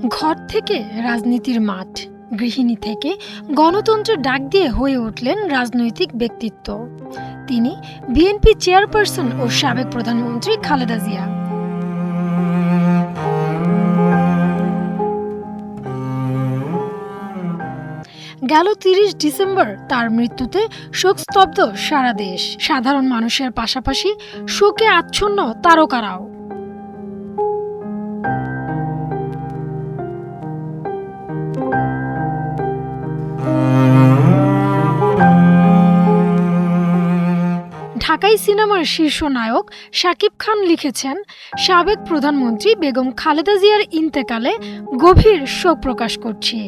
ঘর থেকে রাজনীতির মাঠ, গৃহিণী থেকে গণতন্ত্রের ডাক দিয়ে হয়ে উঠলেন রাজনৈতিক ব্যক্তিত্ব। তিনি বিএনপি চেয়ারপারসন ও সাবেক প্রধানমন্ত্রী খালেদা জিয়া। গেল ৩০ ডিসেম্বর তার মৃত্যুতে শোকস্তব্ধ সারা দেশ। সাধারণ মানুষের পাশাপাশি শোকে আচ্ছন্ন তারকারাও। ঢাকাই সিনেমার শীর্ষ নায়ক শাকিব খান লিখেছেন, সাবেক প্রধানমন্ত্রী বেগম খালেদা জিয়ার ইন্তেকালে গভীর শোক প্রকাশ করছি।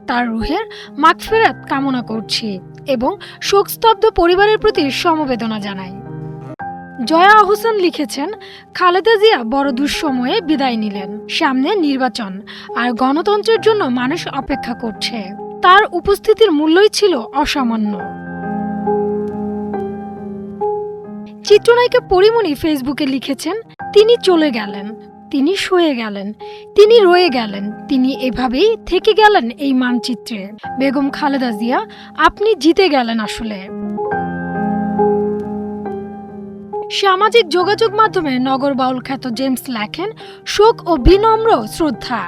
তার রুহের মাগফিরাত কামনা করছি এবং শোকস্তব্ধ পরিবারের প্রতি সমবেদনা জানাই। জয়া আহসান লিখেছেন, খালেদা জিয়া বড় দুঃসময়ে বিদায় নিলেন। সামনে নির্বাচন আর গণতন্ত্রের জন্য মানুষ অপেক্ষা করছে। তার উপস্থিতির মূল্যই ছিল অসামান্য। চিত্রনায়িকা পরিমণি ফেসবুকে লিখেছেন, তিনি চলে গেলেন, তিনি সয়ে গেলেন, তিনি রয়ে গেলেন, তিনি এভাবেই থেকে গেলেন এই মানচিত্রে। বেগম খালেদা জিয়া, আপনি জিতে গেলেন আসলে। সামাজিক যোগাযোগ মাধ্যমে নগর বাউল খ্যাত জেমস লেখেন, শোক ও বিনম্র শ্রদ্ধা।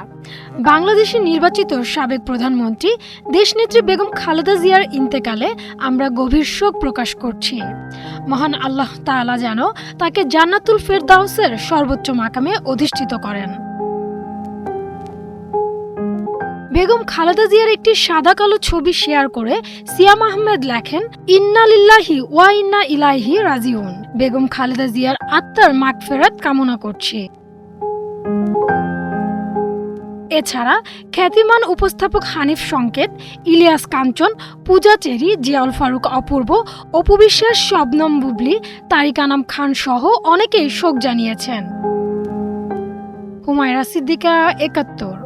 বাংলাদেশের নির্বাচিত সাবেক প্রধানমন্ত্রী দেশনেত্রী বেগম খালেদা জিয়ার ইন্তেকালে আমরা গভীর শোক প্রকাশ করছি। মহান আল্লাহ তাআলা যেন তাকে জান্নাতুল ফেরদাউসের সর্বোচ্চ মাকামে অধিষ্ঠিত করেন। বেগম খালেদা জিয়ার একটি সাদা কালো ছবি শেয়ার করে সিয়াম আহমেদ লেখেন, ইন্না লিল্লাহি ওয়া ইন্না ইলাইহি রাজিউন। বেগম খালেদা জিয়ার আত্মার মাগফিরাত কামনা করছি। এছাড়া খ্যাতিমান উপস্থাপক হানিফ সংকেত, ইলিয়াস কাঞ্চন, পূজা চেরি, জিয়াউল ফারুক অপূর্ব, অপু বিশ্বাস, শবনম বুবলি, তারিক আনাম খান সহ অনেকেই শোক জানিয়েছেন। হুমায়রা সিদ্দিকা, ৭১।